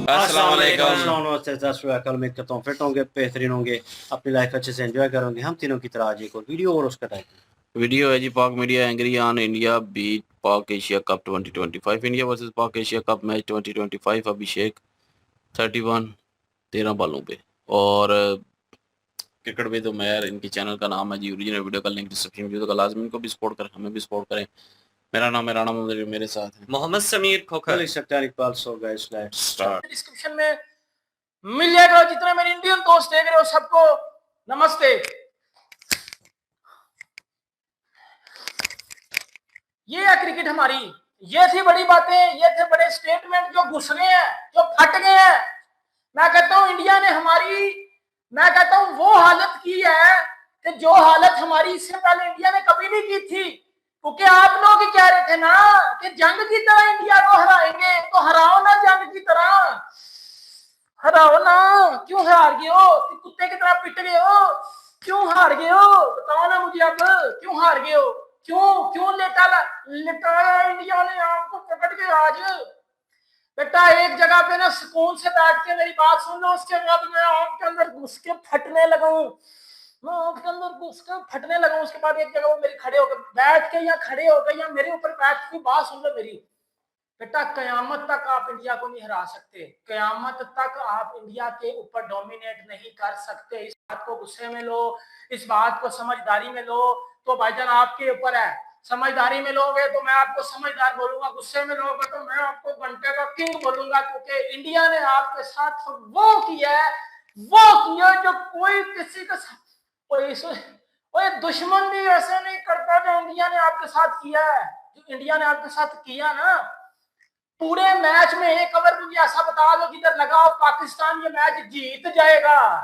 अस्सलाम वालेकुम। उम्मीद करता हूँ फिट होंगे, बेहतरीन होंगे, अपनी लाइफ अच्छे से एंजॉय करेंगे। हम तीनों की तरह आज एक और वीडियो और उसका टाइटल वीडियो है जी। Pak media angry on India beat Pak Asia Cup 2025। India versus Pak Asia Cup match 2025। Abhishek 31 13 बालों पे। और क्रिकेट विद उमैर इनकी चैनल का नाम है जी। ओरिजिनल वीडियो का लिंक डिस्क्रिप्शन में तो लाजमी इनको भी सपोर्ट करें, हमें भी सपोर्ट करें। मेरा नाम है राणा मोहम्मद, मेरे साथ है मोहम्मद समीर खोखर। स्टार्ट। डिस्क्रिप्शन में मिल जाएगा। जितने मेरे इंडियन दोस्त देख रहे हो सबको नमस्ते। ये है क्रिकेट हमारी। ये थी बड़ी बातें, ये थे बड़े स्टेटमेंट जो घुस गए हैं, जो फट गए हैं। मैं कहता हूं इंडिया ने हमारी, मैं कहता हूं वो हालत की है कि जो हालत हमारी इससे पहले इंडिया ने कभी नहीं की थी। क्योंकि आप लोग ही कह रहे थे ना कि जंग की तरह इंडिया को हराएंगे, तो हराओ ना जंग की तरह, हराओ ना। क्यों हार गए हो? कुत्ते की तरह पिट गए हो, क्यों हार गए हो? बताओ ना मुझे अब, क्यों हार गए हो? क्यों क्यों लेटाया इंडिया ने आपको पकड़ के आज। बेटा एक जगह पे ना सुकून से बैठ के मेरी बात सुन लो, उसके बाद मैं आपके अंदर घुस के फटने लगाऊं, मैं आपके अंदर घुस के फटने लगाऊं। उसके बाद एक जगह वो मेरी खड़े होकर बैठ के या खड़े होकर या मेरे ऊपर बैठ के बात सुन लो मेरी। बेटा कयामत तक आप इंडिया को नहीं हरा सकते, कयामत तक आप इंडिया के ऊपर डोमिनेट नहीं कर सकते। इस बात को गुस्से में लो, इस बात को समझदारी में लो, तो भाईजान आपके ऊपर है। समझदारी में लोगे तो मैं आपको समझदार बोलूंगा, गुस्से में लोगे तो मैं आपको घंटे का किंग बोलूंगा। क्योंकि इंडिया ने आपके साथ वो किया है, वो किया जो कोई किसी का कोई दुश्मन भी ऐसे नहीं करता जो इंडिया ने आपके साथ किया है। जो इंडिया ने आपके साथ किया ना, पूरे मैच में एक ओवर मुझे ऐसा बता दो किधर लगा और पाकिस्तान ये मैच जीत जाएगा,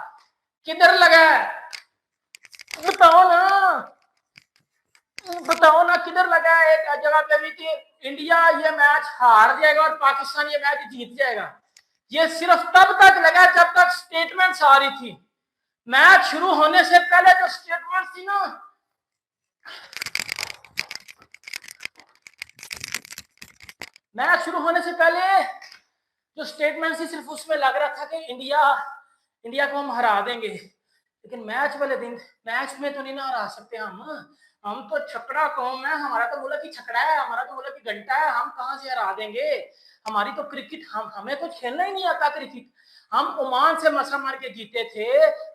किधर लगा बताओ ना, बताओ ना किधर लगा है? एक जगह पे भी कि इंडिया ये मैच हार जाएगा और पाकिस्तान ये मैच जीत जाएगा। ये सिर्फ तब तक लगा जब तक स्टेटमेंट्स आ रही थी। मैच शुरू होने से पहले जो स्टेटमेंट थी ना, मैच शुरू होने से पहले जो स्टेटमेंट थी सिर्फ उसमें लग रहा था कि इंडिया को हम हरा देंगे। लेकिन मैच वाले दिन मैच में तो नहीं ना हरा सकते हम तो छकड़ा कौम है, हमारा तो मुल्क ही छकड़ा है, हमारा तो मुल्क ही घंटा है, हम कहां से हरा देंगे? हमारी तो क्रिकेट, हमें तो खेलना ही नहीं आता क्रिकेट। हम ओमान से मसा मार के जीते थे,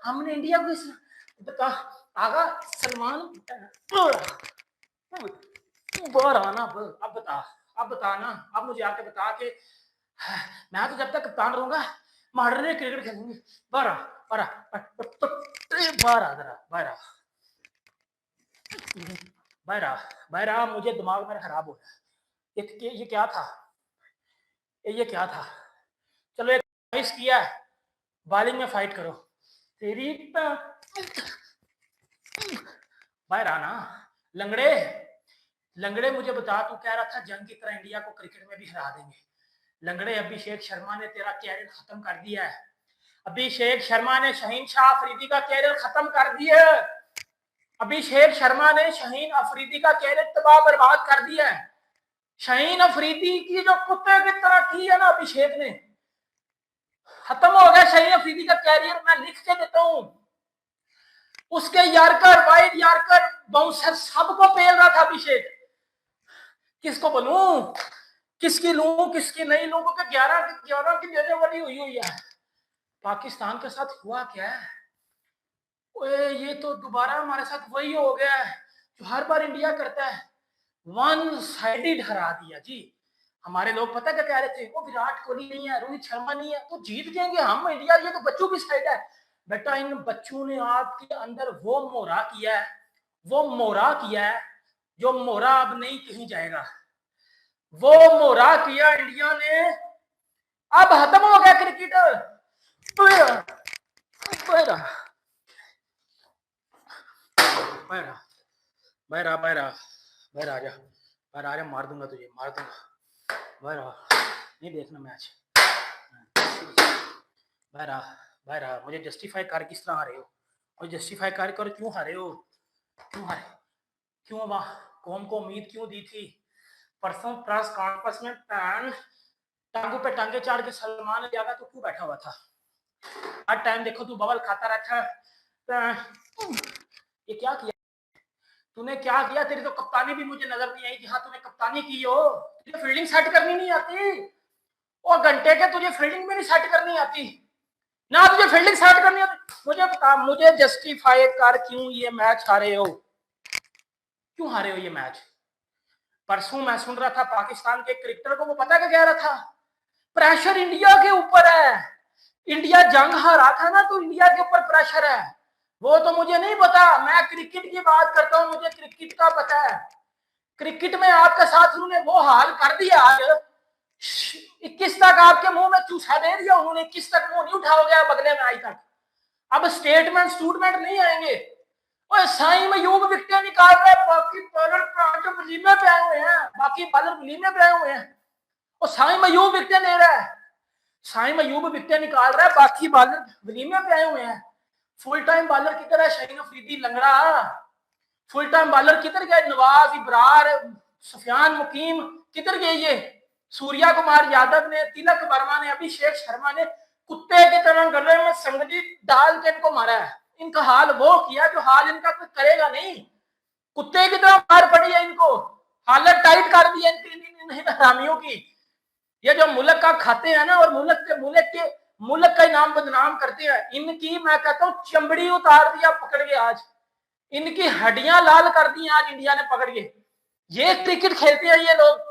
हमने इंडिया को आगा सलमान बाहर आना। अब बता ना, अब मुझे आके बता के मैं तो जब तक कप्तान रहूंगा मॉडर्न क्रिकेट खेलूंगी। बाहर मुझे दिमाग मेरा खराब हो गया। ये क्या था, ये क्या था? चलो एक किया, बॉलिंग में फाइट करो तेरी बाहर आना। लंगड़े मुझे बता, तू कह रहा था जंग की तरह इंडिया को क्रिकेट में भी हरा देंगे। लंगड़े अभिषेक शर्मा ने तेरा कैरियर खत्म कर दिया है। अभिषेक शर्मा ने शाहीन शाह अफरीदी का कैरियर खत्म कर दिया है। अभिषेक शर्मा ने शाहीन अफरीदी का कैरियर तबाह बर्बाद कर दिया है। शाहीन अफरीदी की जो कुत्ते की तरह की है ना अभिषेक ने, खत्म हो गया शाहीन अफरीदी का कैरियर। मैं लिख के देता हूं, उसके यार्कर, वाइड यार्कर, बाउंसर सबको पेल रहा था अभिषेक। किसको बोलूं, किसकी लूं, किसकी नहीं लूं? क्योंकि 11 की देने वाली हुई है। पाकिस्तान के साथ हुआ क्या है? ओए ये तो दोबारा हमारे साथ वही हो गया है जो हर बार इंडिया करता है, वन साइडेड हरा दिया जी। हमारे लोग पता क्या कह रहे थे, वो विराट कोहली नहीं है, रोहित शर्मा नहीं है तो जीत जाएंगे हम इंडिया, ये तो बच्चों की साइड है। बेटा इन बच्चों ने आपके अंदर वो मोहरा किया है, वो मोहरा किया है जो मोहरा अब नहीं कहीं जाएगा। वो मोहरा किया इंडिया ने, अब खत्म हो गया क्रिकेट। बाहर आ जा, मार दूंगा तुझे, मार दूंगा। बाहर आ, नहीं देखना मैच। बाहर आ, मुझे जस्टिफाई कर किस तरह हारे हो, मुझे जस्टिफाई कर क्यों हारे हो, क्यों हारे, क्यों कौम को उम्मीद क्यों दी थी? परसों प्रेस कॉन्फ्रेंस में पैन टांगों पे टांगे चाड़ के सलमान अली आगा तो क्यों बैठा हुआ था? हर टाइम देखो तू बबल खाता रहता है। ये क्या किया तूने, क्या किया? तेरी तो कप्तानी भी मुझे नजर नहीं आई कि हाँ तूने कप्तानी की हो। तुझे फील्डिंग सेट करनी नहीं आती, और घंटे के तुझे फील्डिंग में नहीं सेट करनी आती ना, तुझे फील्डिंग सेट करनी आती। मुझे बता, मुझे जस्टिफाई कर क्यों ये मैच हारे हो, क्यों हारे हो ये मैच? परसों मैं सुन रहा था पाकिस्तान के क्रिकेटर को, वो पता क्या कह रहा था? प्रेशर इंडिया के ऊपर है, इंडिया जंग हारा था ना तो इंडिया के ऊपर प्रेशर है। वो तो मुझे नहीं पता, मैं क्रिकेट की बात करता हूं, मुझे क्रिकेट का पता है। क्रिकेट में आपके साथ उन्होंने वो हाल कर दिया आज, 21 तक आपके मुंह में चूसा दे दिया उन्होंने, 21 तक मुंह नहीं उठाओगे आप अगले मैच तक। अब स्टेटमेंट स्टूटमेंट नहीं आएंगे। और साई मयूब विकेटें निकाल रहे हैं, बाकी बॉलर जो वलीमे पे आए हुए हैं, बाकी बॉलर वलीमे पे आए हुए हैं, और साई मयूब विकेटें ले रहा है, साई मयूब विकेटें निकाल रहा है, बाकी बॉलर वलीमे पे आए हुए हैं। फुल टाइम बॉलर किधर है? शाहीन अफरीदी लंगड़ा। फुल टाइम बॉलर किधर गए? नवाज, इब्रार, सुफियान मुकीम किधर गए? ये सूर्या कुमार यादव ने, तिलक वर्मा ने, अभिषेक शर्मा ने कुत्ते की तरह गले में संगली डाल के इनको मारा है। इनका हाल वो किया जो हाल इनका कोई करेगा नहीं। कुत्ते की तरह मार पड़ी है इनको, हालत टाइट कर दी है इनकी हरामियों की। ये जो मुल्क का खाते हैं ना, और मुल्क का नाम बदनाम करते हैं, इनकी मैं कहता हूँ चमड़ी उतार दिया पकड़ के आज, इनकी हड्डियां लाल कर दी आज इंडिया ने पकड़ के। ये क्रिकेट खेलते हैं ये लोग,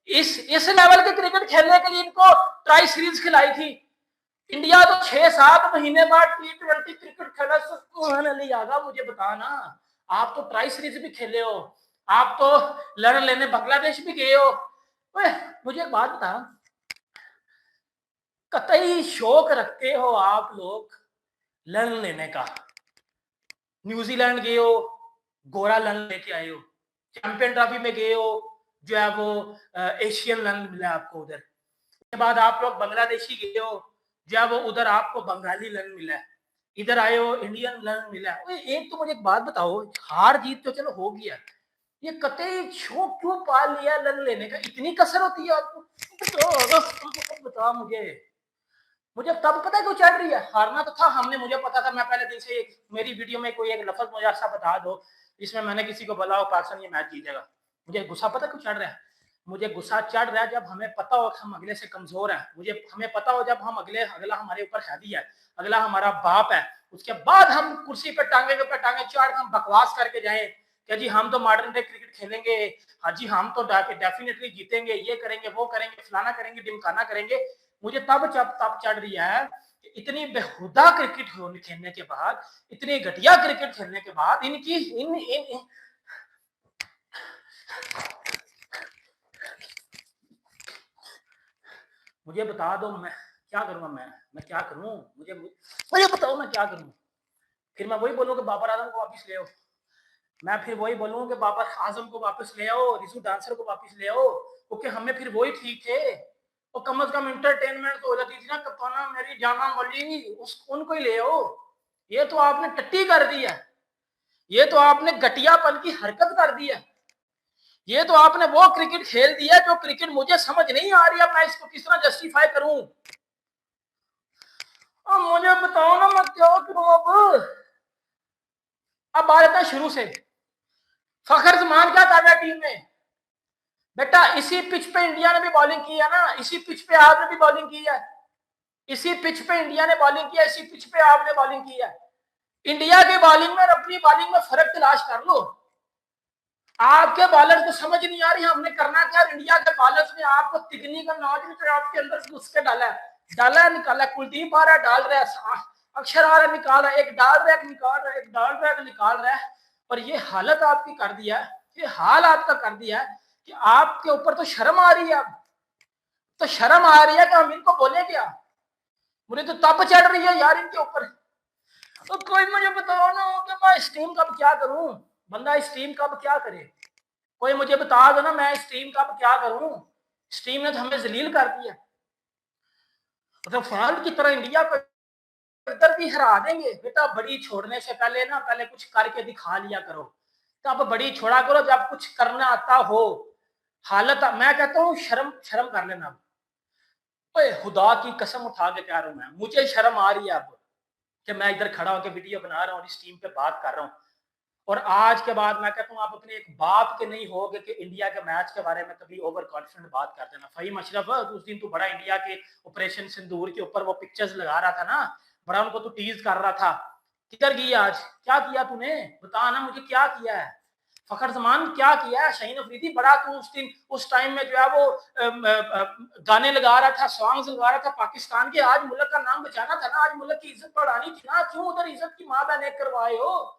इस लेवल के क्रिकेट खेलने के लिए इनको ट्राई सीरीज खिलाई थी। इंडिया तो 6-7 महीने बाद T20 क्रिकेट खेला, सुभान अली आगा। मुझे बता ना, आप तो ट्राई सीरीज भी खेले हो, आप तो लड़ लेने बांग्लादेश भी गए हो। मुझे एक बात बता, कतई शौक रखते हो आप लोग लन लेने का? न्यूजीलैंड गए हो, गोरा लन लेके आए हो, चैंपियन ट्रॉफी में गए हो, जो है वो एशियन लन मिला आपको उधर। उसके बाद आप लोग बांग्लादेशी गए हो, जो है वो उधर आपको बंगाली लन मिला। इधर आए हो, इंडियन लन मिला। एक तो मुझे एक बात बताओ, हार जीत तो चलो हो गया, ये कतई शौक क्यों पाल लिया लन लेने का? इतनी कसर होती है आपको? बताओ मुझे तब पता क्यों चढ़ रही है? हारना तो था हमने, मुझे पता था, मैं पहले दिन से मेरी वीडियो में कोई एक लफ्ज मुझे ऐसा बता दो जिसमें मैंने किसी को बोला हो पाकिस्तान ये मैच जीतेगा। मुझे गुस्सा पता क्यों चढ़ रहा है? मुझे गुस्सा चढ़ रहा है जब हमें पता हो कि हम अगले से कमजोर हैं, हमें पता हो जब हम अगला हमारे ऊपर हैवी है, अगला हमारा बाप है, उसके बाद हम कुर्सी पे टांगे के ऊपर टांगे चाड़ हम बकवास करके जाए कि जी हम तो मॉडर्न डे क्रिकेट खेलेंगे, हाँ जी हम तो डेफिनेटली जीतेंगे, ये करेंगे वो करेंगे, फलाना करेंगे, ढिमकाना करेंगे। मुझे तब चढ़ रही है कि इतनी बेहुदा क्रिकेट खेलने के बाद, इतनी घटिया क्रिकेट खेलने के बाद इनकी मुझे बता दो मैं क्या करूंगा? मैं क्या करूं? मुझे बताओ मैं क्या करूं? फिर मैं वही बोलूं कि बाबर आजम को वापस ले आओ, मैं फिर वही बोलूं कि बाबर आजम को वापस ले आओ, रिजू डांसर को वापस ले आओ, क्योंकि हमें फिर वही ठीक थे। और कम से कम इंटरटेनमेंट तो हो जाती थी ना, कप्ताना मेरी जाना मली उनको ही ले आओ। ये तो आपने टट्टी कर दी है, ये तो आपने घटियापन की हरकत कर दी है, ये तो आपने वो क्रिकेट खेल दिया जो क्रिकेट मुझे समझ नहीं आ रही है, मैं इसको किस तरह जस्टिफाई करूं? अब मुझे बताओ ना मैं क्या करूं? अब बात है शुरू से, फखर जमान क्या कर रहा है टीम में? बेटा इसी पिच पे इंडिया ने भी बॉलिंग की है ना, इसी पिच पे आपने भी बॉलिंग की है, इसी पिच पे इंडिया ने बॉलिंग किया, इसी पिच पे आपने बॉलिंग की है। इंडिया की बॉलिंग में और अपनी बॉलिंग में फर्क तलाश कर लो। आपके बॉलर को समझ नहीं आ रही हमने करना क्या। इंडिया के बॉलर्स ने आपको तिगनी का नौज आपके अंदर घुस के डाला निकाला। कुलदीप आ रहा है डाल रहा है, अक्षर आ रहा है निकाल रहा है, एक डाल रहा है निकाल रहा है, एक डाल रहा है निकाल रहा है। और ये हालत आपकी कर दिया है, ये हाल आपका कर दिया है कि आपके ऊपर तो शर्म आ रही है। अब तो शर्म आ रही है कि हम इनको बोले क्या? मुझे तो तप चढ़ रही है यार इनके ऊपर। तो कोई मुझे बताओ ना कि मैं इस टीम का क्या करूं? बंदा इस टीम का क्या करे? कोई मुझे बता दो ना, मैं इस टीम का क्या करूं? इस टीम ने तो हमें जलील कर दिया। तो फाल की तरह इंडिया को इधर भी हरा देंगे। बेटा बड़ी छोड़ने से पहले ना पहले कुछ करके दिखा लिया करो, तब बड़ी छोड़ा करो जब कुछ करना आता हो। हालत मैं कहता हूँ शर्म कर लेना। ओए खुदा की कसम उठा के कह रहा हूं, मैं मुझे शर्म आ रही है अब कि मैं इधर खड़ा होकर वीडियो बना रहा हूँ, इस टीम पे बात कर रहा हूँ। और आज के बाद मैं कहता हूँ आप अपने एक बाप के नहीं होगे कि इंडिया के मैच के बारे में कभी ओवर कॉन्फिडेंट बात कर देना। फहीम अशरफ, उस दिन तू बड़ा इंडिया के ऑपरेशन सिंदूर के ऊपर वो पिक्चर्स लगा रहा था ना, बड़ा उनको तू टीज कर रहा था। किधर गई आज? क्या किया तूने? बता ना मुझे, क्या किया है? फखर जमान क्या किया है? शाहीन अफरीदी बड़ा तू उस दिन उस टाइम में जो है वो गाने लगा रहा था, सॉन्ग्स लगा रहा था पाकिस्तान के। आज मुल्क का नाम बचाना था ना, आज मुल्क की इज्जत बढ़ानी थी ना, क्यों उधर इज्जत की माँ बहने करवाए हो?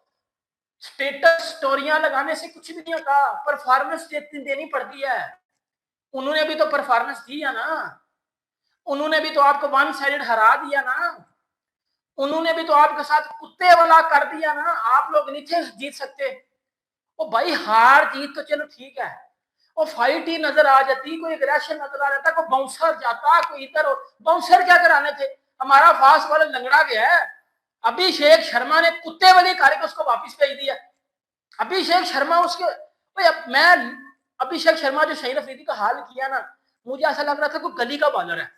स्टेटस स्टोरियां लगाने से कुछ भी नहीं होता, परफॉर्मेंस देनी पड़ती है। उन्होंने भी तो परफॉर्मेंस दी है ना, उन्होंने भी तो आपको वन साइडेड हरा दिया ना, उन्होंने भी तो आपके साथ कुत्ते वाला कर दिया ना। आप लोग नहीं थे जीत सकते। ओ भाई, हार जीत तो चलो ठीक है, वो फाइट ही नजर आ जाती, कोई एग्रेशन नजर आ जाता, कोई बाउंसर जाता, कोई इधर। बाउंसर क्या कराने थे? हमारा फास्ट बॉलर लंगड़ा गया है, अभिषेक शर्मा ने कुत्ते वाली करके उसको वापस भेज दिया। अभिषेक शर्मा उसके मैं अभिषेक शर्मा जो शाहीन अफरीदी का हाल किया ना, मुझे ऐसा लग रहा था कोई गली का बॉलर है,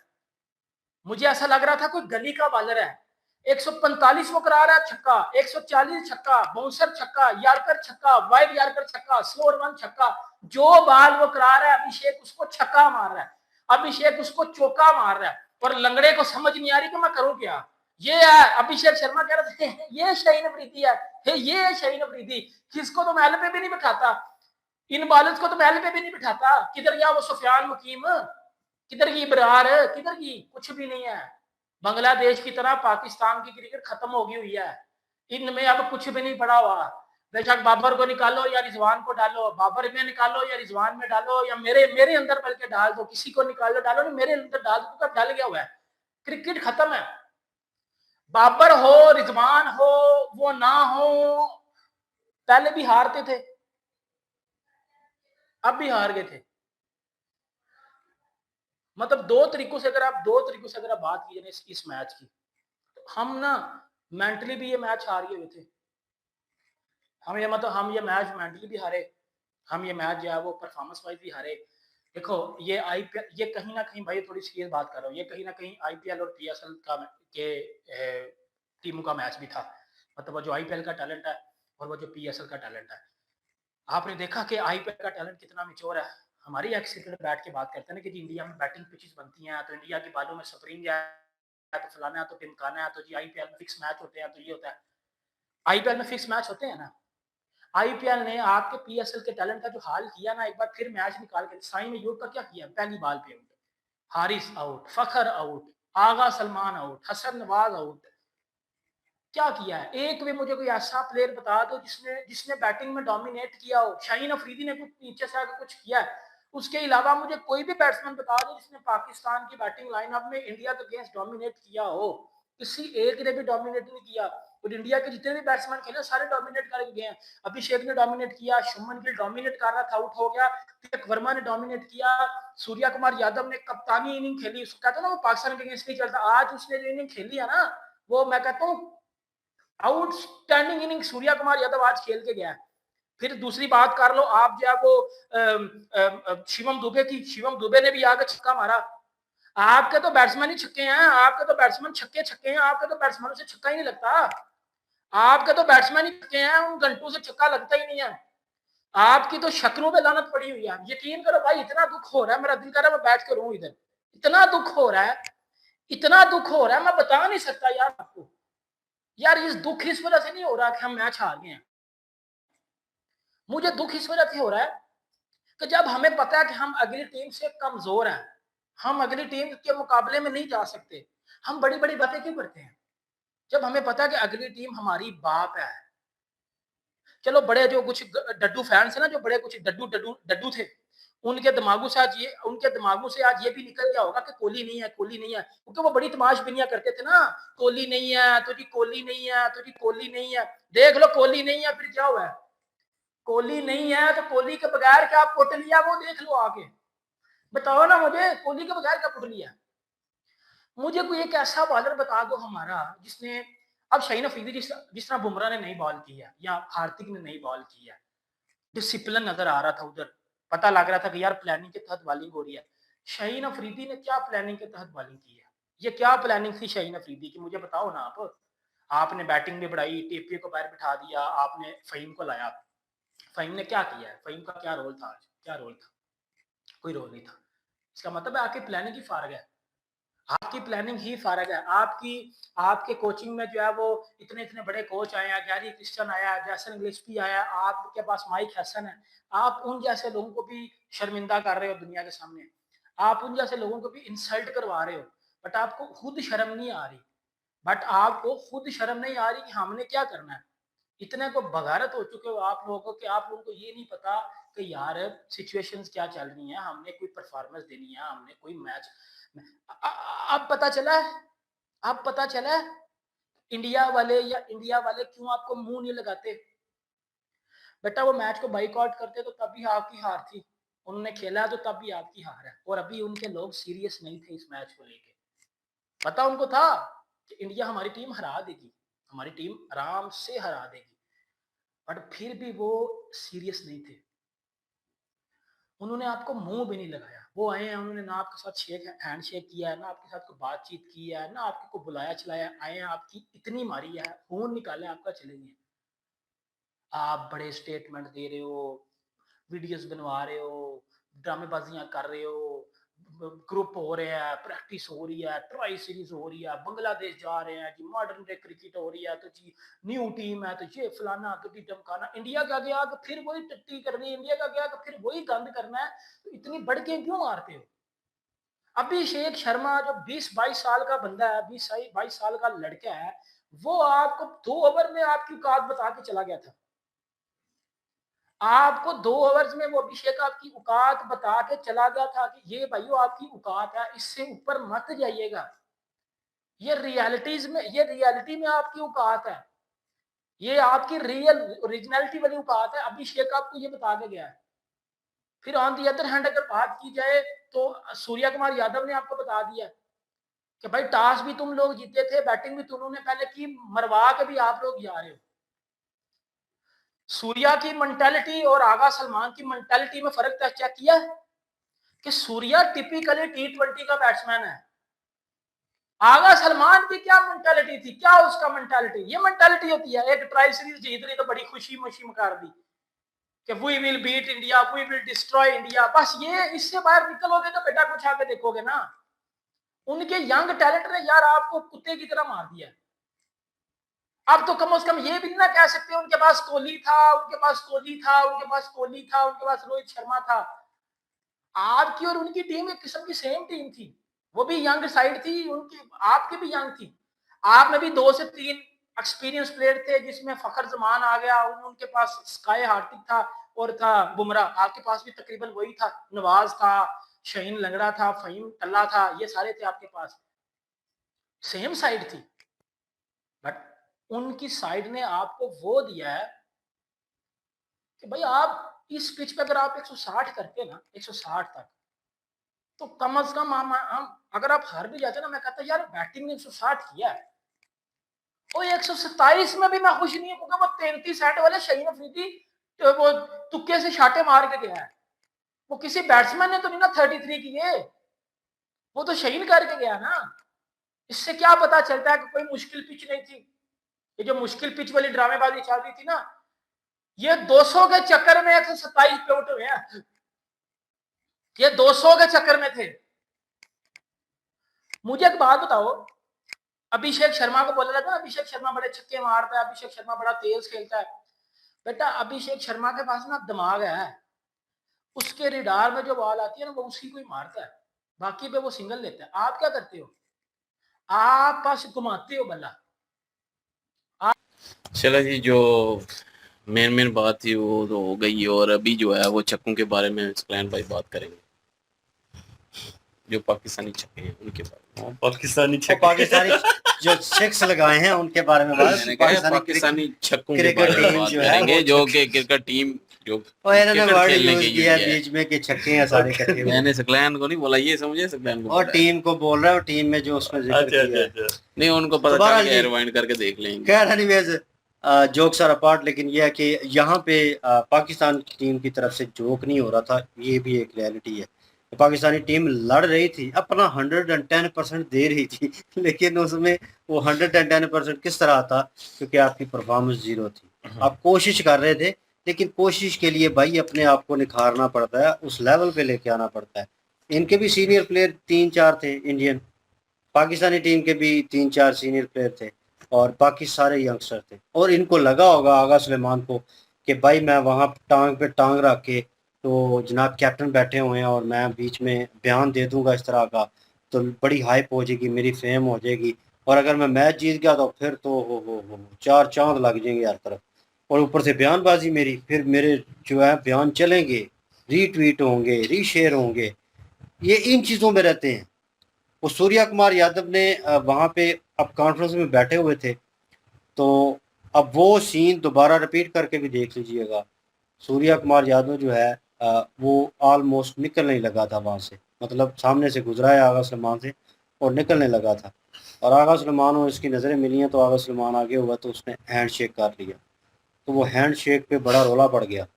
मुझे ऐसा लग रहा था कोई गली का बॉलर है। 145 वो करा रहा है छक्का, 140 छक्का, बाउंसर छक्का, यार्कर छक्का, वाइड यार्कर छक्का, स्लोअर वन छक्का, जो बॉल वो करा रहा है अभिषेक उसको छक्का मार रहा है, अभिषेक उसको चौका मार रहा है। और लंगड़े को समझ नहीं आ रही कि मैं करूं क्या। ये है अभिषेक शर्मा कह रहे थे ये शाहीन अफरीदी है, ये है शाहीन अफरीदी। किसको तो महल पे भी नहीं बिठाता, इन बॉलर्स को तो महल पे भी नहीं बिठाता। किधर गया वो सुफियान मुकीम, किधर की इब्रार, किधर की? कुछ भी नहीं है। बांग्लादेश की तरह पाकिस्तान की क्रिकेट खत्म हो गई हुई है, इनमें अब कुछ भी नहीं पड़ा हुआ। बेशक बाबर को निकालो या रिजवान को डालो, बाबर में निकालो या रिजवान में डालो, या मेरे अंदर बल्कि डाल दो, किसी को निकालो डालो नहीं, मेरे अंदर डाल दो, कब डाल गया हुआ है। क्रिकेट खत्म है। बाबर हो, रिजवान हो, वो ना हो, पहले भी हारते थे, अब भी हार गए थे। मतलब दो तरीकों से अगर आप बात कीजिए इस मैच की, तो हम ना मेंटली भी ये मैच हार गए थे। हम ये मैच मेंटली भी हारे, हम ये मैच जो है वो परफॉर्मेंस वाइज भी हारे। देखो ये आईपीएल, ये कहीं ना कहीं भाई थोड़ी सीरियस बात कर रहा हूँ, ये कहीं ना कहीं आईपीएल और पीएसएल का के टीमों का मैच भी था। मतलब वो जो आईपीएल का टैलेंट है और वो जो पीएसएल का टैलेंट है, आपने देखा कि आईपीएल का टैलेंट कितना मिच्योर है। हमारी एक्स क्रिकेट बैठ के बात करते हैं ना कि जी इंडिया में बैटिंग पिचेस बनती हैं, तो इंडिया की बालों में स्प्रिंग है, तो फलाना है, तो टिमकाना है, तो जी आईपीएल में फिक्स मैच होते हैं, तो ये होता है। आईपीएल में फिक्स मैच होते हैं ना। आईपीएल ने आपके पीएसएल के टैलेंट का जो हाल किया ना, एक बार फिर मैच निकाल के साइम अयूब का क्या किया, पहली बॉल पे आउट, हारिस आउट, फखर आउट, आगा सलमान आउट, हसन नवाज आउट। क्या किया है? एक भी मुझे कोई ऐसा प्लेयर बता दो जिसने जिसने बैटिंग में डोमिनेट किया हो। शाहीन अफरीदी ने कुछ नीचे से आकर कुछ किया है, उसके अलावा मुझे कोई भी बैट्समैन बता दो जिसने पाकिस्तान की बैटिंग लाइनअप में इंडिया के अगेंस्ट डोमिनेट किया हो। किसी एक ने भी डोमिनेट नहीं किया। और इंडिया के जितने भी बैट्समैन खेले सारे डोमिनेट करके गए हैं। अभिषेक ने डोमिनेट किया, शुभमन गिल डोमिनेट कर रहा था, आउट हो गया। तिलक वर्मा ने डोमिनेट किया, सूर्या कुमार यादव ने कप्तानी इनिंग खेली, उसको कहता ना वो पाकिस्तान के अगेंस्ट नहीं चलता। आज उसने जो इनिंग खेली है ना, वो मैं कहता हूँ आउटस्टैंडिंग इनिंग सूर्या कुमार यादव आज खेल के गया है। फिर दूसरी बात कर लो आप जो वो शिवम दुबे की, शिवम दुबे ने भी आगे छक्का मारा। आपके तो बैट्समैन ही छक्के हैं, आपके तो बैट्समैन छक्के हैं, आपके तो बैट्समैनों से छक्का ही नहीं लगता। आपके तो बैट्समैन ही छक्के हैं, उन घंटों से छक्का लगता ही नहीं है। आपकी तो शक्लों पे लानत पड़ी हुई है। यकीन करो भाई, इतना दुख हो रहा है, मेरा दिल कर रहा है मैं बैठ के रोऊं इधर। इतना दुख हो रहा है, इतना दुख हो रहा है, मैं बता नहीं सकता यार आपको। यार इस दुख इस वजह से नहीं हो रहा कि हम मैच हार गए हैं, मुझे दुख इस वजह से हो रहा है कि जब हमें पता है कि हम अगली टीम से कमजोर हैं, हम अगली टीम के मुकाबले में नहीं जा सकते, हम बड़ी बड़ी बातें क्यों करते हैं? जब हमें पता है कि अगली टीम हमारी बाप है। चलो बड़े जो कुछ डड्डू फैंस है ना, जो बड़े कुछ डड्डू डड्डू डड्डू थे, उनके दिमागों से आज ये भी निकल गया होगा कि कोहली नहीं है, कोहली नहीं है, क्योंकि वो बड़ी तमाशबिनियां करते थे ना, कोहली नहीं है तो जी कोहली नहीं है, तो जी कोहली नहीं है। देख लो कोहली नहीं है, फिर क्या हुआ है? कोहली नहीं है तो कोहली के बगैर क्या पुट लिया, वो देख लो आगे। बताओ ना मुझे, कोहली के बगैर क्या पुट लिया? मुझे कोई एक ऐसा बॉलर बता दो हमारा जिसने, अब शाहीन अफरीदी जिस तरह बुमराह ने नई बॉल की है या हार्दिक ने नई बॉल की है, डिसिप्लिन नजर आ रहा था उधर, पता लग रहा था कि यार प्लानिंग के तहत बॉलिंग हो रही है। शाहीन अफरीदी ने क्या प्लानिंग के तहत बॉलिंग की है? ये क्या प्लानिंग थी शाहीन अफरीदी की, मुझे बताओ ना आप। आपने बैटिंग में बढ़ाई, टीपीए को बाहर बिठा दिया, आपने फ़हीम को लाया। फ़हीम ने क्या किया है? फ़हीम का क्या रोल था आज? क्या रोल था? कोई रोल नहीं था। इसका मतलब है आपकी प्लानिंग ही फारग है। आपकी प्लानिंग ही फारग है। आपके कोचिंग में जो है वो इतने बड़े कोच आए हैं, गैरी क्रिस्टियन आया है, जैसन गिलेस्पी आया, आपके पास माइक हैसन है। आप उन जैसे लोगों को भी शर्मिंदा कर रहे हो दुनिया के सामने। आप उन जैसे लोगों को भी इंसल्ट करवा रहे हो, बट आपको खुद शर्म नहीं आ रही। कि हमने क्या करना है। इतने को बगारत हो चुके हो आप लोगों को कि आप लोगों को ये नहीं पता कि यार सिचुएशंस क्या चल रही हैं, हमने कोई परफॉर्मेंस देनी है, हमने कोई मैच। अब पता चला है इंडिया वाले क्यों आपको मुंह नहीं लगाते। बेटा वो मैच को बाइकआउट करते तो तब भी आपकी हार थी, उन्होंने खेला तो तब भी आपकी हार है, और अभी उनके लोग सीरियस नहीं थे इस मैच को लेके। पता उनको था कि इंडिया हमारी टीम हरा देगी, हमारी टीम आराम से हरा देगी, बट फिर भी वो सीरियस नहीं थे। उन्होंने आपको मुंह भी नहीं लगाया। वो आए हैं, उन्होंने ना आपके साथ हैंड शेक किया है, ना आपके साथ कोई बातचीत की है, ना आपको बुलाया चलाया। आए हैं, आपकी इतनी मारी है, खून निकाले आपका, चले गए। आप बड़े स्टेटमेंट दे रहे हो, वीडियोस बनवा रहे हो, ड्रामेबाजियां कर रहे हो, ग्रुप हो रहे हैं, प्रैक्टिस हो रही है, ट्राई सीरीज हो रही है, बांग्लादेश जा रहे हैं जी, मॉडर्न डे क्रिकेट हो रही है, तो जी न्यू टीम है, तो ये फलाना तो जी धमकाना। इंडिया का गया कि फिर वही टट्टी करनी है, इंडिया का गया कि फिर वही गंद करना है। तो इतनी बढ़ के क्यों मारते हो? अभिषेक शर्मा जो 20-22 साल का बंदा है, 20-22 साल का लड़का है, वो आपको 2 ओवर में आपकी औकात बता के चला गया था। आपको 2 ओवर्स में वो अभिषेक आपकी औकात बता के चला गया था कि ये भाइयों आपकी औकात है, इससे ऊपर मत जाइएगा। ये रियलिटी में आपकी औकात है, ये आपकी रियल ओरिजिनलिटी वाली औकात है। अभिषेक आपको ये बता के गया है। फिर ऑन दी अदर हैंड अगर बात की जाए तो सूर्या कुमार यादव ने आपको बता दिया कि भाई टॉस भी तुम लोग जीते थे, बैटिंग भी तुमने पहले की, मरवा के भी आप लोग जा रहे हो। सूर्या की मेंटालिटी और आगा सलमान की मेंटालिटी में फर्क चेक किया कि सूर्या टिपिकली T20 का बैट्समैन है। आगा सलमान की क्या मेंटालिटी थी, क्या उसका मेंटालिटी, ये मेंटालिटी होती है। एक ट्राई सीरीज जीत रही तो बड़ी खुशी कर दी कि we will beat India, we will destroy India. बस ये, इससे बाहर निकलोगे तो बेटा कुछ आगे देखोगे ना। उनके यंग टैलेंट ने यार आपको कुत्ते की तरह मार दिया। अब तो कम से कम ये भी ना कह सकते उनके पास कोहली था, उनके पास कोहली था, उनके पास कोहली था, उनके पास रोहित शर्मा था। आपकी और उनकी टीम एक किस्म की सेम टीम थी, वो भी यंग साइड थी उनकी, आपकी भी यंग थी। आप में भी 2 से 3 एक्सपीरियंस प्लेयर थे, जिसमें फखर जमान आ गया, उनके पास स्काई हार्दिक था और था बुमराह। आपके पास भी तकरीबन वही था, नवाज था, शाहीन लंगड़ा था, फहीम टल्ला था, ये सारे थे आपके पास, सेम साइड थी। बट उनकी साइड ने आपको वो दिया है कि भाई आप इस पिच पे अगर आप 160 करते ना, 160 तक, तो कम से कम हम अगर आप हार भी जाते ना, मैं कहता यार बैटिंग ने 160 किया है, और 127 में भी मैं खुश नहीं हूँ, वो 33 हैट वाले शाहीन अफरीदी वो तुक्के से शाटे मार के गया है। वो किसी बैट्समैन ने तो नहीं ना 33 किए, वो तो शाहीन करके गया ना। इससे क्या पता चलता है कि कोई मुश्किल पिच नहीं थी। ये जो मुश्किल पिच वाली ड्रामेबाजी चल रही थी ना, ये 200 के चक्कर में 127 पे आउट हुए हैं, ये 200 के चक्कर में थे। मुझे एक बात बताओ, अभिषेक शर्मा को बोला जाता है अभिषेक शर्मा बड़े छक्के मारता है, अभिषेक शर्मा बड़ा तेज खेलता है। बेटा अभिषेक शर्मा के पास ना दिमाग है, उसके रिडार में जो बॉल आती है ना, वो उसी को ही मारता है, बाकी पे वो सिंगल लेता है। आप क्या करते हो? आप बस घुमाते हो बल्ला। चलो जी, जो मेन बात थी वो तो हो गई, और अभी जो है वो छक्कों के बारे में एक्सप्लेन भाई बात करेंगे, जो पाकिस्तानी छक्के हैं उनके बारे में। पाकिस्तानी जो 6 लगाए हैं उनके बारे में पाकिस्तानी छक्कों के बारे में बात करेंगे, जो कि क्रिकेट टीम जो बीच में के छक्के हैं सारे इकट्ठे। मैंने सकलैन को नहीं बोला, ये समझे, सकलैन को और टीम को बोल रहा है, टीम में जो उसमें जिक्र किया है। नहीं, उनको पता चल गया, रिवाइंड करके देख लेंगे। खैर एनीवेज, जोक्स आर अपार्ट, लेकिन यह है कि यहाँ पे पाकिस्तान टीम की तरफ से जोक नहीं हो रहा था, ये भी एक रियलिटी है पाकिस्तानी टीम लड़ रही थी, अपना 110% दे रही थी लेकिन उसमें वो 110% किस तरह आता, क्योंकि आपकी परफॉर्मेंस जीरो थी। आप कोशिश कर रहे थे, लेकिन कोशिश के लिए भाई अपने आप को निखारना पड़ता है, उस लेवल पे लेके आना पड़ता है। इनके भी सीनियर प्लेयर 3-4 थे इंडियन, पाकिस्तानी टीम के भी 3-4 सीनियर प्लेयर थे और बाकी सारे यंगस्टर थे। और इनको लगा होगा आगा सुलेमान को कि भाई मैं वहाँ टांग पे टांग रख के, तो जनाब कैप्टन बैठे हुए हैं और मैं बीच में बयान दे दूंगा इस तरह का, तो बड़ी हाइप हो जाएगी, मेरी फेम हो जाएगी, और अगर मैं मैच जीत गया तो फिर तो हो चार चांद लग जाएंगे हर तरफ, और ऊपर से बयानबाजी मेरी, फिर मेरे जो है बयान चलेंगे, रीट्वीट होंगे, रीशेयर होंगे, ये इन चीज़ों में रहते हैं। वो सूर्या कुमार यादव ने वहाँ पे अब कॉन्फ्रेंस में बैठे हुए थे, तो अब वो सीन दोबारा रिपीट करके भी देख लीजिएगा। सूर्या कुमार यादव जो है वो ऑलमोस्ट निकलने ही लगा था वहाँ से, मतलब सामने से गुजरा है आगा सलमान से और निकलने लगा था, और आगा सलमान और इसकी नज़रें मिली हैं, तो आगा सलमान आगे हुआ तो उसने हैंड शेक कर लिया, तो वो हैंड शेक पे बड़ा रोला पड़ गया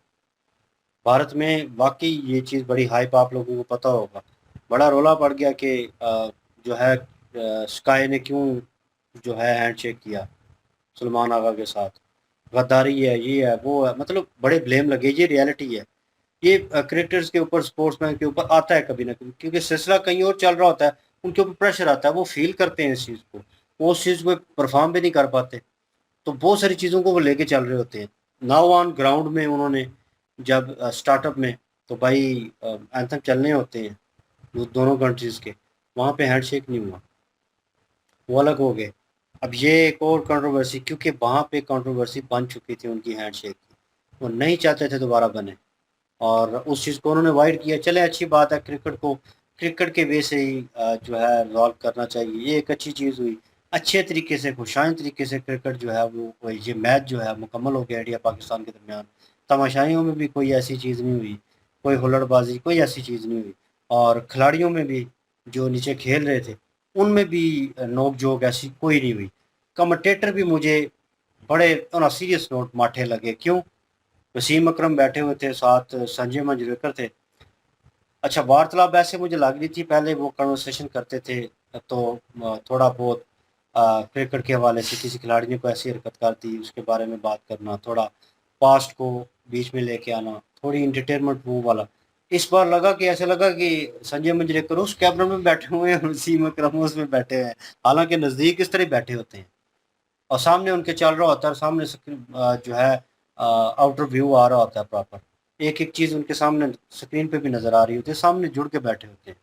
भारत में। वाकई ये चीज़ बड़ी हाइप, आप लोगों को पता होगा, बड़ा रोला पड़ गया कि जो है स्काई ने क्यों जो है हैंड शेक किया सलमान आगा के साथ, गद्दारी है, ये है, वो है, मतलब बड़े ब्लेम लगे। ये रियलिटी है, ये क्रिकेटर्स के ऊपर, स्पोर्ट्समैन के ऊपर आता है कभी ना कभी, क्योंकि सिलसिला कहीं और चल रहा होता है, उनके ऊपर प्रेशर आता है, वो फील करते हैं इस चीज़ को, वो उस चीज़ को परफॉर्म भी नहीं कर पाते, तो बहुत सारी चीज़ों को वो लेके चल रहे होते हैं। नाउ ऑन ग्राउंड में उन्होंने जब स्टार्टअप में, तो भाई एंथम चलने होते हैं दोनों कंट्रीज़ के, वहाँ पे हैंडशेक नहीं हुआ, वो अलग हो गए। अब ये एक और कंट्रोवर्सी, क्योंकि वहाँ पे कंट्रोवर्सी बन चुकी थी उनकी हैंडशेक की, वो नहीं चाहते थे दोबारा बने, और उस चीज़ को उन्होंने अवॉइड किया। चले अच्छी बात है, क्रिकेट को क्रिकेट के वे से ही जो है रिजॉल्व करना चाहिए, ये एक अच्छी चीज़ हुई, अच्छे तरीके से खुशाइन तरीके से क्रिकेट जो है वो ये मैच जो है मुकम्मल हो गया इंडिया पाकिस्तान के दरमियान। तमाशाइयों में भी कोई ऐसी चीज़ नहीं हुई, कोई हुल्लड़बाजी, कोई ऐसी चीज़ नहीं हुई, और खिलाड़ियों में भी जो नीचे खेल रहे थे उनमें भी नोक झोंक ऐसी कोई नहीं हुई। कमेंटेटर भी मुझे बड़े ऑन सीरियस नोट माठे लगे। क्यों? वसीम अकरम बैठे हुए थे, साथ संजय मंजरेकर थे। अच्छा, वार्तालाप ऐसे मुझे लग रही थी, पहले वो कन्वर्सेशन करते थे तो थोड़ा बहुत क्रिकेट के हवाले से किसी खिलाड़ी ने कोई ऐसी हरकत कर दी उसके बारे में बात करना, थोड़ा पास्ट को बीच में लेके आना, थोड़ी इंटरटेनमेंट मूव वाला। इस बार लगा कि ऐसे लगा कि संजय मंजरेकर उस कैबिनेट में बैठे हुए हैं, वसीम अकरम उसमें बैठे हैं, हालांकि नज़दीक इस तरह बैठे होते हैं और सामने उनके चल रहा होता है, सामने जो है आउटर व्यू आ रहा होता है प्रॉपर, एक एक चीज़ उनके सामने स्क्रीन पे भी नज़र आ रही होती है, सामने जुड़ के बैठे होते हैं।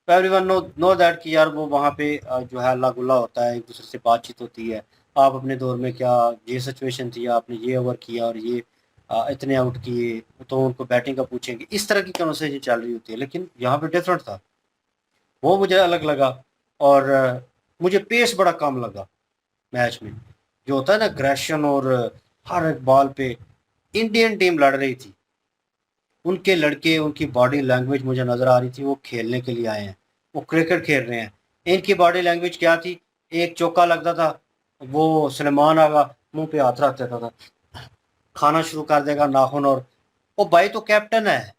तो एवरीवन नो दैट कि यार वो वहाँ पे जो है अल्लाह गुल्ला होता है, एक दूसरे से बातचीत होती है, आप अपने दौर में क्या ये सिचुएशन थी, आपने ये ओवर किया और ये इतने आउट किए, तो उनको बैटिंग का पूछेंगे, इस तरह की कन्वर्सेशन चल रही होती है। लेकिन यहाँ पे डिफरेंट था, वो मुझे अलग लगा, और मुझे पेस बड़ा कम लगा मैच में, जो होता है ना अग्रेशन, और हर एक बॉल पे इंडियन टीम लड़ रही थी, उनके लड़के, उनकी बॉडी लैंग्वेज मुझे नज़र आ रही थी वो खेलने के लिए आए हैं, वो क्रिकेट खेल रहे हैं। इनकी बॉडी लैंग्वेज क्या थी? एक चौका लगता था, वो सलमान आगा मुंह पे हाथ रख देता था, खाना शुरू कर देगा नाखून, और वो भाई तो कैप्टन है,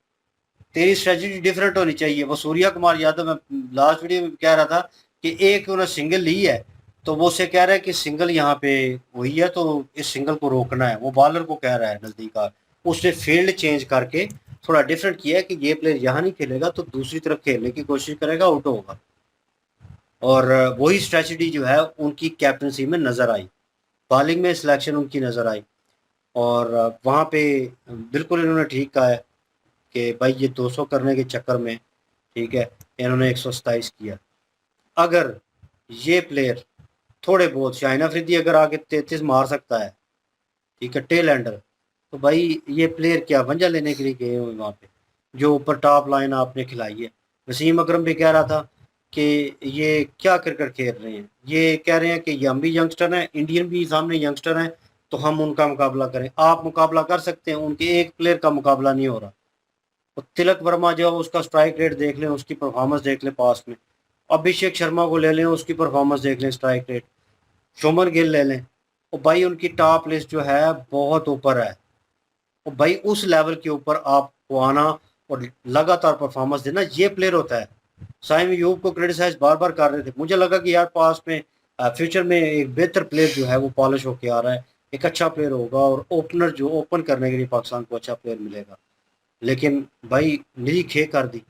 तेरी स्ट्रेटजी डिफरेंट होनी चाहिए। वो सूर्या कुमार यादव, मैं लास्ट वीडियो में कह रहा था कि एक उन्होंने सिंगल ली है, तो वो उससे कह रहा है कि सिंगल यहाँ पे हुई है तो इस सिंगल को रोकना है, वो बॉलर को कह रहा है नज़दीक आ। उसने फील्ड चेंज करके थोड़ा डिफरेंट किया है कि ये प्लेयर यहाँ नहीं खेलेगा तो दूसरी तरफ खेलने की कोशिश करेगा, आउट होगा, और वही स्ट्रेटजी जो है उनकी कैप्टनसी में नज़र आई, बॉलिंग में सिलेक्शन उनकी नज़र आई, और वहाँ पे बिल्कुल इन्होंने ठीक कहा है कि भाई ये 200 करने के चक्कर में, ठीक है, इन्होंने 127 किया। अगर ये प्लेयर थोड़े बहुत, शाहिन अफरीदी अगर आगे 33 मार सकता है, ठीक है, टेल एंडर, तो भाई ये प्लेयर क्या वंजा लेने के लिए गए हुए वहाँ पे, जो ऊपर टॉप लाइन आपने खिलाई है। वसीम अकरम भी कह रहा था कि ये क्या क्रिकेट खेल रहे हैं, ये कह रहे हैं कि हम भी यंगस्टर हैं, इंडियन भी सामने यंगस्टर हैं, तो हम उनका मुकाबला करें। आप मुकाबला कर सकते हैं, उनके एक प्लेयर का मुकाबला नहीं हो रहा। तो तिलक वर्मा जो उसका स्ट्राइक रेट देख लें, उसकी परफॉर्मेंस देख लें पास में, अभिषेक शर्मा को ले लें, उसकी परफॉर्मेंस देख लें, स्ट्राइक रेट, शुभमन गिल ले लें, और भाई उनकी टॉप लिस्ट जो है बहुत ऊपर है, और भाई उस लेवल के ऊपर आपको आना और लगातार परफॉर्मेंस देना, ये प्लेयर होता है। साइम अयूब को क्रिटिसाइज बार बार कर रहे थे, मुझे लगा कि यार पास में फ्यूचर में एक बेहतर प्लेयर जो है वो पॉलिश होके आ रहा है, एक अच्छा प्लेयर होगा और ओपनर जो ओपन करने के लिए पाकिस्तान को अच्छा प्लेयर मिलेगा। लेकिन भाई निरी खे कर दी।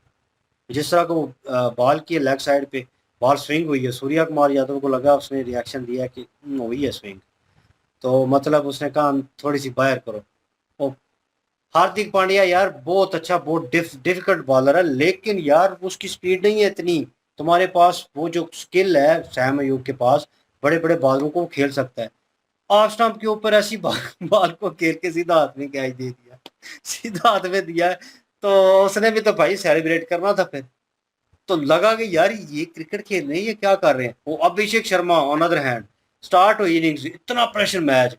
जिस तरह को बॉल की लेग साइड पे बॉल स्विंग हुई है, सूर्या कुमार यादव को लगा, उसने रिएक्शन दिया कि हुई है स्विंग, तो मतलब उसने कहा थोड़ी सी बाहर करो। और हार्दिक पांड्या यार बहुत अच्छा, बहुत डिफिकल्ट बॉलर है, लेकिन यार उसकी स्पीड नहीं है इतनी। तुम्हारे पास वो जो स्किल है सैम अयूब के पास, बड़े बड़े बॉलरों को खेल सकता है। ऑफ स्टंप के ऊपर ऐसी बॉल को खेल के सीधा हाथ में कैच दे दिया, सीधा हाथ में दिया, तो उसने भी तो भाई सेलिब्रेट करना था फिर। तो लगा कि यार ये क्रिकेट खेल रहे हैं, ये क्या कर रहे हैं। वो Abhishek Sharma on other hand, start हुई इनिंग्स, इतना प्रेशर मैच,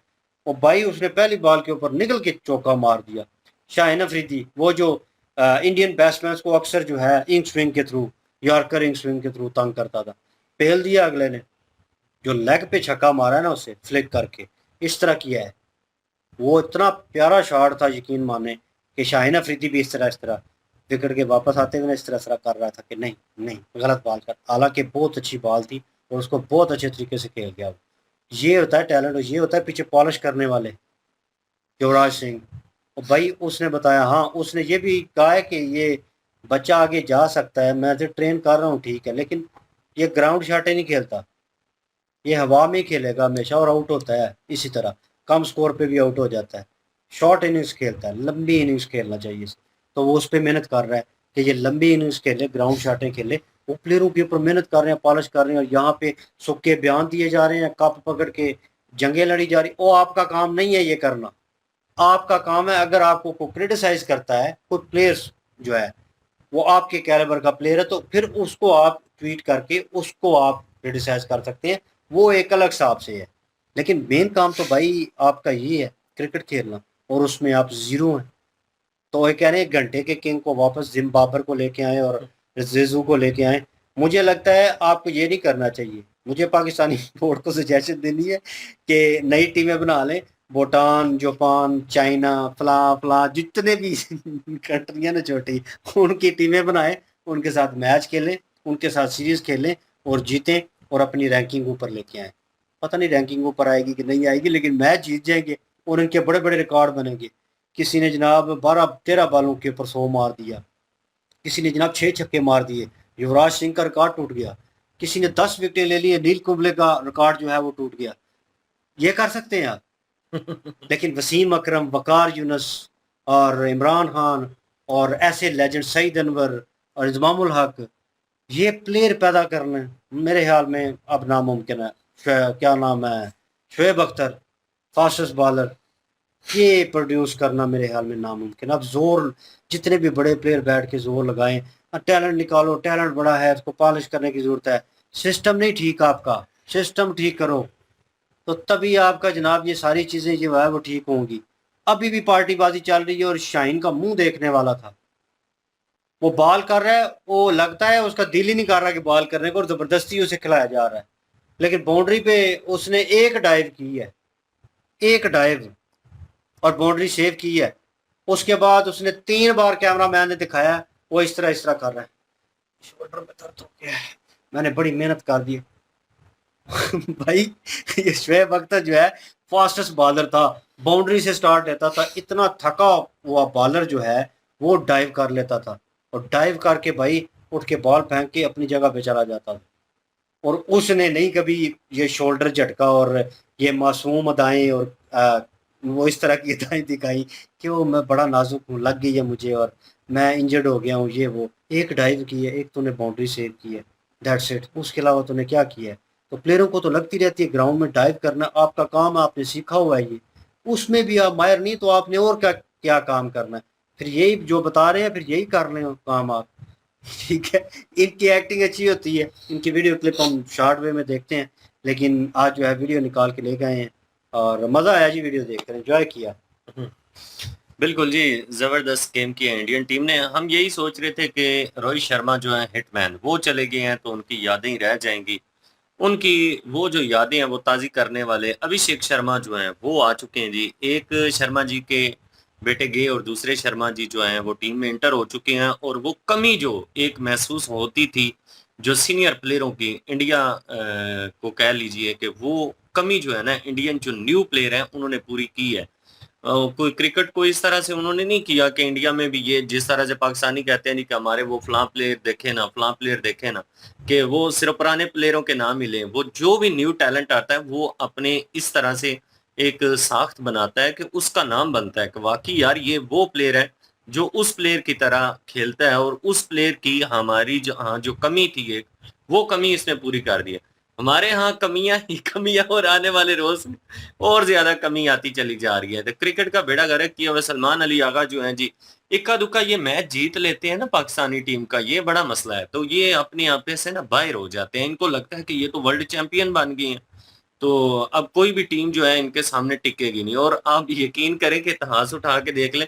और भाई उसने पहली बॉल के ऊपर निकल के चौका मार दिया। शाहिन अफरीदी वो जो इंडियन बैट्समैन को अक्सर जो है इंग स्विंग के थ्रू, यॉर्कर इंग स्विंग के थ्रू तंग करता था, पेल दिया अगले ने। जो लेग पे छक्का मारा है ना उसे फ्लिक करके, इस तरह किया है, वो इतना प्यारा शॉट था, यकीन माने कि शाहिन अफरीदी भी इस तरह विकेट के वापस आते हुए इस तरह कर रहा था कि नहीं नहीं गलत बॉल कर, हालांकि बहुत अच्छी बॉल थी और उसको बहुत अच्छे तरीके से खेल गया वो। ये होता है टैलेंट, और ये होता है पीछे पॉलिश करने वाले युवराज सिंह। और भाई उसने बताया, हाँ उसने ये भी कहा है कि ये बच्चा आगे जा सकता है, मैं तो ट्रेन कर रहा हूँ ठीक है, लेकिन ये ग्राउंड शॉटें नहीं खेलता, ये हवा में खेलेगा हमेशा और आउट होता है इसी तरह, कम स्कोर पे भी आउट हो जाता है। शॉर्ट इनिंग्स खेलता है, लंबी इनिंग्स खेलना चाहिए इसे। तो वो उस पर मेहनत कर रहा है कि ये लंबी इनिंग्स खेले, ग्राउंड शॉटें खेले। वो प्लेयरों के ऊपर मेहनत कर रहे हैं, पॉलिश कर रहे हैं, और यहाँ पे सुक्के बयान दिए जा रहे हैं, कप पकड़ के जंगें लड़ी जा रही। वो आपका काम नहीं है ये करना, आपका काम है, अगर आपको कोई क्रिटिसाइज करता है कोई प्लेयर्स जो है वो आपके कैलिबर का प्लेयर है, तो फिर उसको आप ट्वीट करके उसको आप क्रिटिसाइज कर सकते हैं, वो एक अलग हिसाब से है। लेकिन मेन काम तो भाई आपका ये है क्रिकेट खेलना, और उसमें आप जीरो हैं। तो ये कह रहे हैं 1 घंटे के किंग को वापस जिम बाबर को लेके आए और जिजू को लेके आए। मुझे लगता है आपको ये नहीं करना चाहिए, मुझे पाकिस्तानी बोर्ड को सजेशन देनी है कि नई टीमें बना लें, भूटान, जापान, चाइना, फला फला जितने भी कंट्री है ना छोटी, उनकी टीमें बनाएं, उनके साथ मैच खेलें, उनके साथ सीरीज खेलें और जीतें, और अपनी रैंकिंग ऊपर लेके आए। पता नहीं रैंकिंग ऊपर आएगी कि नहीं आएगी, लेकिन मैच जीत जाएंगे और इनके बड़े बड़े रिकॉर्ड बनेंगे। किसी ने जनाब 12-13 बालों के ऊपर 100 मार दिया, किसी ने जनाब 6 छक्के मार दिए, युवराज सिंह का रिकॉर्ड टूट गया, किसी ने 10 विकेटें ले ली, नील कुंबले का रिकॉर्ड जो है वो टूट गया। ये कर सकते हैं आप। लेकिन वसीम अकरम, वकार यूनुस और इमरान खान और ऐसे लेजेंड सईद अनवर और इंजमामुल हक, ये प्लेयर पैदा करना मेरे ख्याल में अब नामुमकिन है। क्या नाम है, शुएब अख्तर, फास्टेस्ट बॉलर, ये प्रोड्यूस करना मेरे ख्याल में नामुमकिन। अब जोर जितने भी बड़े प्लेयर बैठ के जोर लगाएं, टैलेंट निकालो, टैलेंट बड़ा है, इसको पॉलिश करने की जरूरत है। सिस्टम नहीं ठीक, आपका सिस्टम ठीक करो, तो तभी आपका जनाब ये सारी चीजें जो है वो ठीक होंगी। अभी भी पार्टीबाजी चल रही है और शाहीन का मुंह देखने वाला था, वो बॉल कर रहा है, वो लगता है उसका दिल ही नहीं कर रहा कि बॉल करने को, और जबरदस्ती उसे खिलाया जा रहा है। लेकिन बाउंड्री पे उसने एक डाइव की है, एक डाइव, और बाउंड्री सेव की है। उसके बाद उसने 3 बार कैमरा मैन ने दिखाया वो इस तरह कर रहा है, शोल्डर में दर्द हो गया है, मैंने बड़ी मेहनत कर दी। भाई ये शुएब अख्तर जो है फास्टेस्ट बॉलर था, बाउंड्री से स्टार्ट लेता था, इतना थका हुआ बॉलर जो है वो डाइव कर लेता था, और डाइव करके भाई उठ के बॉल फेंक के अपनी जगह पे चला जाता था। और उसने नहीं कभी ये शोल्डर झटका और ये मासूम अदाएं और वो इस तरह की अदाएं दिखाई कि वो मैं बड़ा नाजुक हूँ, लग गई है मुझे और मैं इंजर्ड हो गया हूँ, ये वो। एक डाइव की है, एक तूने बाउंड्री सेव की है, दैट्स इट, उसके अलावा तूने क्या किया है। तो प्लेयरों को तो लगती रहती है ग्राउंड में डाइव करना आपका काम है, आपने सीखा हुआ है ये, उसमें भी आप माहिर नहीं तो आपने और क्या क्या काम करना है। फिर यही जो बता रहे हैं फिर यही कर लें काम आप। ठीक है, इनकी एक्टिंग अच्छी होती है, इनकी वीडियो क्लिप हम शॉर्ट वे में देखते हैं, लेकिन आज जो है वीडियो निकाल के लेके आए हैं और मज़ा आया जी, वीडियो देखकर एंजॉय किया। बिल्कुल जी, जबरदस्त गेम की है इंडियन टीम ने। हम यही सोच रहे थे कि रोहित शर्मा जो है हिटमैन, वो चले गए हैं तो उनकी यादें ही रह जाएंगी। उनकी वो जो यादें हैं वो ताज़ी करने वाले अभिषेक शर्मा जो हैं वो आ चुके हैं जी। एक शर्मा जी के बेटे गे और दूसरे शर्मा जी जो हैं वो टीम में एंटर हो चुके हैं, और वो कमी जो एक महसूस होती थी जो सीनियर प्लेयरों की इंडिया को कह लीजिए कि वो कमी जो है ना इंडियन जो न्यू प्लेयर हैं उन्होंने पूरी की है। कोई क्रिकेट को इस तरह से उन्होंने नहीं किया कि इंडिया में भी ये जिस तरह से पाकिस्तानी कहते हैं नहीं कि हमारे वो फलां प्लेयर देखे ना, फलां प्लेयर देखे ना, कि वो सिर्फ पुराने प्लेयरों के नाम ही लें। वो जो भी न्यू टैलेंट आता है वो अपने इस तरह से एक साख्त बनाता है कि उसका नाम बनता है कि वाकई यार ये वो प्लेयर है जो उस प्लेयर की तरह खेलता है, और उस प्लेयर की हमारी जो कमी थी एक, वो कमी इसने पूरी कर दी है। हमारे यहाँ कमियां ही कमियां, और आने वाले रोज और ज्यादा कमी आती चली जा रही है। तो क्रिकेट का बेड़ा गर्क किया हुआ सलमान अली आगा जो है जी, इक्का दुक्का ये मैच जीत लेते हैं ना पाकिस्तानी टीम का, ये बड़ा मसला है। तो ये अपने आप से ना बाहर हो जाते हैं, इनको लगता है कि ये तो वर्ल्ड चैंपियन बन गए हैं, तो अब कोई भी टीम जो है इनके सामने टिकेगी नहीं। और आप यकीन करें कि इतिहास उठा के देख लें,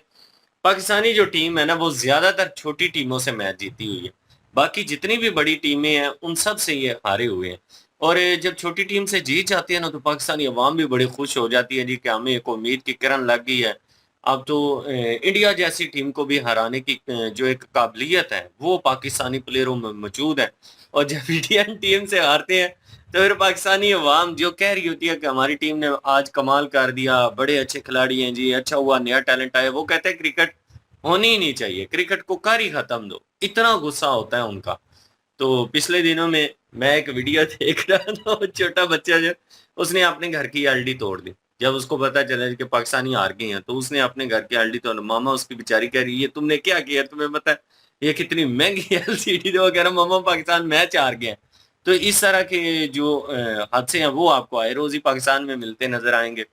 पाकिस्तानी जो टीम है ना वो ज्यादातर छोटी टीमों से मैच जीती हुई है, बाकी जितनी भी बड़ी टीमें हैं उन सब से ये हारे हुए हैं। और जब छोटी टीम से जीत जाती है ना तो पाकिस्तानी अवाम भी बड़ी खुश हो जाती है जी कि हमें एक उम्मीद की किरण लग गई है। अब तो इंडिया जैसी टीम को भी हराने की जो एक काबिलियत है वो पाकिस्तानी प्लेयरों में मौजूद है। और जब इंडियन टीम से हारते हैं तो फिर पाकिस्तानी अवाम जो कह रही होती है कि हमारी टीम ने आज कमाल कर दिया, बड़े अच्छे खिलाड़ी हैं जी, अच्छा हुआ नया टैलेंट आया, वो कहते हैं क्रिकेट होनी ही नहीं चाहिए, क्रिकेट को कर ही खत्म दो, इतना गुस्सा होता है उनका। तो पिछले दिनों में मैं एक वीडियो देख रहा था, वो छोटा बच्चा जो उसने अपने घर की एलडी तोड़ दी। जब उसको पता चला कि पाकिस्तानी हार गए हैं तो उसने अपने घर की एलडी तोड़, मामा उसकी बेचारी कह रही है ये तुमने क्या किया, तुम्हें पता है ये कितनी महंगी एलसीडी, तो वो कह रहा मामा पाकिस्तान मैच हार गया है। तो इस तरह के जो हादसे हैं वो आपको आए रोज ही पाकिस्तान में मिलते नजर आएंगे।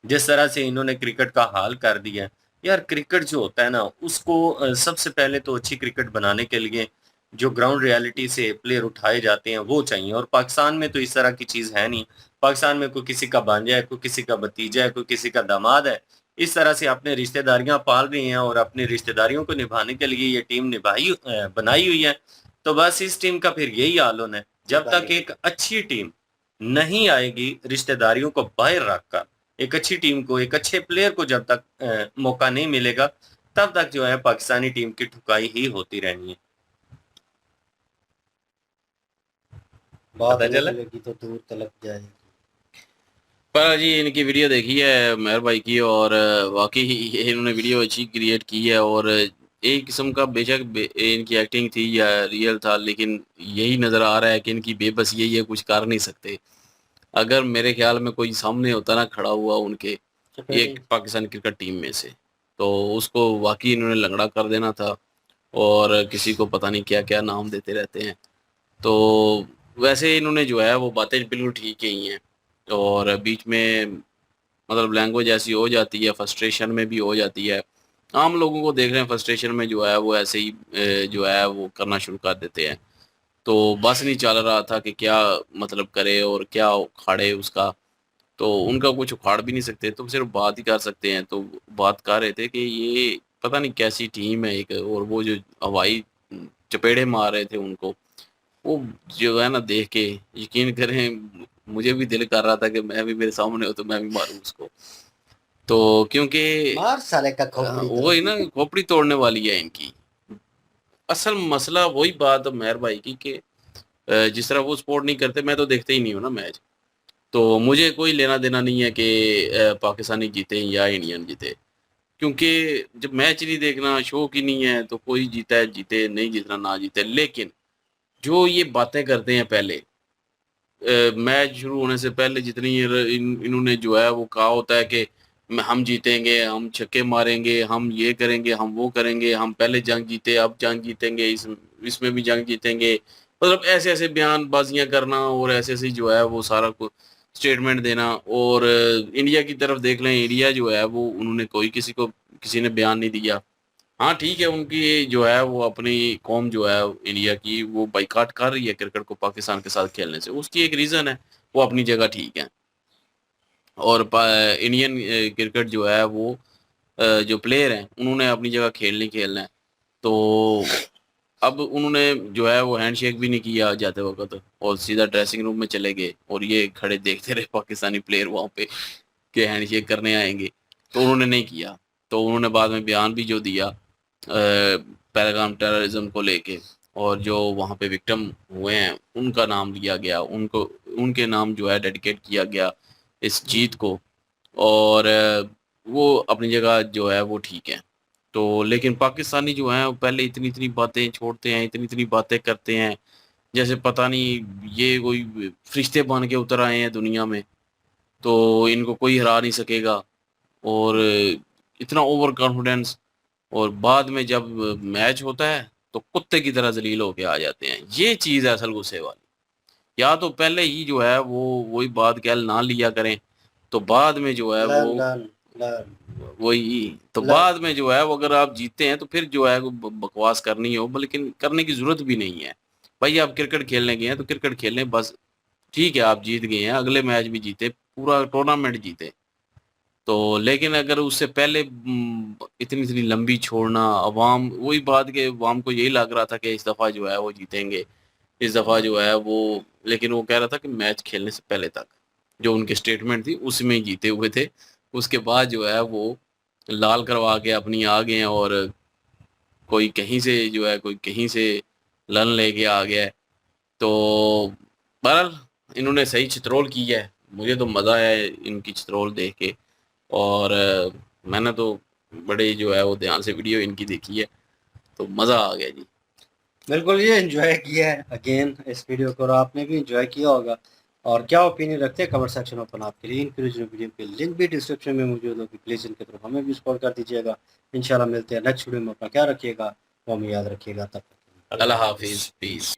जिस तरह से इन्होंने क्रिकेट का हाल कर दिया है, यार क्रिकेट जो होता है ना उसको सबसे पहले तो अच्छी क्रिकेट बनाने के लिए जो ग्राउंड रियलिटी से प्लेयर उठाए जाते हैं वो चाहिए, और पाकिस्तान में तो इस तरह की चीज है नहीं। पाकिस्तान में कोई किसी का भांजा है, कोई किसी का भतीजा है, कोई किसी का दामाद है, इस तरह से अपने रिश्तेदारियां पाल रही हैं, और अपनी रिश्तेदारियों को निभाने के लिए ये टीम बनाई हुई है। तो बस इस टीम का फिर यही हाल होना है, जब तक एक अच्छी टीम नहीं आएगी रिश्तेदारियों को बाहर रखकर, एक अच्छी टीम को, एक अच्छे प्लेयर को जब तक मौका नहीं मिलेगा, तब तक जो है पाकिस्तानी टीम की ठुकाई ही होती रहनी है। बात पता चला? लगी तो दूर तलक जाएगी। पर जी इनकी वीडियो देखी है मेहर भाई की, और वाकई ही इन्होंने वीडियो अच्छी क्रिएट की है। और एक किस्म का बेशक इनकी एक्टिंग थी या रियल था, लेकिन यही नज़र आ रहा है कि इनकी बेबसी यही है, कुछ कर नहीं सकते। अगर मेरे ख्याल में कोई सामने होता ना खड़ा हुआ उनके एक पाकिस्तान क्रिकेट टीम में से, तो उसको वाकई इन्होंने लंगड़ा कर देना था, और किसी को पता नहीं क्या क्या नाम देते रहते हैं। तो वैसे इन्होंने जो है वो बातें बिल्कुल ठीक ही हैं, और बीच में मतलब लैंग्वेज ऐसी हो जाती है, फ्रस्ट्रेशन में भी हो जाती है। आम लोगों को देख रहे हैं फ्रस्ट्रेशन में जो है वो ऐसे ही जो है वो करना शुरू कर देते हैं। तो बस नहीं चल रहा था कि क्या मतलब करे और क्या उखाड़े उसका। तो उनका कुछ उखाड़ भी नहीं सकते, तो सिर्फ बात ही कर सकते हैं। तो बात कर रहे थे कि ये पता नहीं कैसी टीम है एक, और वो जो हवाई चपेड़े मार रहे थे उनको, वो जो है ना देख के यकीन करें मुझे भी दिल कर रहा था कि मैं भी, मेरे सामने हो तो मैं भी मारूं उसको। तो क्योंकि मार साले का खोपड़ी वो ही ना खोपड़ी तोड़ने वाली है इनकी। असल मसला वही बात मेहर भाई की कि जिस तरह वो सपोर्ट नहीं करते, मैं तो देखते ही नहीं हूँ ना मैच, तो मुझे कोई लेना देना नहीं है कि पाकिस्तानी जीते या इंडियन जीते। क्योंकि जब मैच नहीं देखना, शौक ही नहीं है, तो कोई जीता है जीते, नहीं जीतना ना जीते। लेकिन जो ये बातें करते हैं पहले मैच शुरू होने से पहले, जितनी इन्होंने जो है वो कहा होता है कि हम जीतेंगे, हम छक्के मारेंगे, हम ये करेंगे, हम वो करेंगे, हम पहले जंग जीते अब जंग जीतेंगे, इसमें भी जंग जीतेंगे। मतलब ऐसे ऐसे बयानबाजियां करना, और ऐसे ऐसे जो है वो सारा कुछ स्टेटमेंट देना। और इंडिया की तरफ देख लें, इंडिया जो है वो उन्होंने कोई किसी ने बयान नहीं दिया। हाँ ठीक है, उनकी जो है वो अपनी कौम जो है इंडिया की वो बाइकाट कर रही है क्रिकेट को पाकिस्तान के साथ खेलने से, उसकी एक रीज़न है, वो अपनी जगह ठीक है। और इंडियन क्रिकेट जो है वो जो प्लेयर हैं उन्होंने अपनी जगह खेलना है। तो अब उन्होंने जो है वो हैंडशेक भी नहीं किया जाते वक्त, और सीधा ड्रेसिंग रूम में चले गए, और ये खड़े देखते रहे पाकिस्तानी प्लेयर वहाँ पे कि हैंडशेक करने आएंगे, तो उन्होंने नहीं किया। तो उन्होंने बाद में बयान भी जो दिया पहलगाम टेररिज्म को लेके, और जो वहाँ पे विक्टिम हुए हैं उनका नाम लिया गया, उनको उनके नाम जो है डेडिकेट किया गया इस जीत को, और वो अपनी जगह जो है वो ठीक है। तो लेकिन पाकिस्तानी जो हैं वो पहले इतनी इतनी बातें छोड़ते हैं, इतनी इतनी बातें करते हैं जैसे पता नहीं ये कोई फरिश्ते बन के उतर आए हैं दुनिया में, तो इनको कोई हरा नहीं सकेगा, और इतना ओवर कॉन्फिडेंस, और बाद में जब मैच होता है तो कुत्ते की तरह जलील होके आ जाते हैं। ये चीज़ है असल गुस्से वाली। या तो पहले ही जो है वो वही बात कह ना लिया करें, तो बाद में जो है लर्न वो लर्न लर्न वही, तो लर्न बाद में जो है वो अगर आप जीते हैं तो फिर जो है वो बकवास करनी हो, लेकिन करने की ज़रूरत भी नहीं है। भाई आप क्रिकेट खेलने गए हैं तो क्रिकेट खेलने बस, ठीक है आप जीत गए हैं, अगले मैच भी जीते, पूरा टूर्नामेंट जीते। तो लेकिन अगर उससे पहले इतनी इतनी लंबी छोड़ना, अवाम वही बात कि अवाम को यही लग रहा था कि इस दफ़ा जो है वो जीतेंगे, इस दफ़ा जो है वो, लेकिन वो कह रहा था कि मैच खेलने से पहले तक जो उनकी स्टेटमेंट थी उसमें ही जीते हुए थे। उसके बाद जो है वो लाल करवा के अपनी आ गए हैं, और कोई कहीं से जो है कोई कहीं से लन लेके आ गया है। तो बहरहाल इन्होंने सही चित्रोल की है, मुझे तो मज़ा आया है इनकी चित्रोल देख के, और मैंने तो बड़े जो है वो ध्यान से वीडियो इनकी देखी है, तो मज़ा आ गया जी। बिल्कुल ये एंजॉय किया है अगेन इस वीडियो को, और आपने भी एंजॉय किया होगा। और क्या ओपिनियन रखते हैं कमेंट सेक्शन ओपन आपके लिए। इन वीडियो के लिंक भी डिस्क्रिप्शन में मौजूद होगी, प्लीज़ इनके तरफ हमें भी सपोर्ट कर दीजिएगा। इंशाल्लाह मिलते हैं नेक्स्ट वीडियो में। अपना क्या रखिएगा वो हमें याद रखिएगा। तब तक अल्लाह हाफिज़, पीस।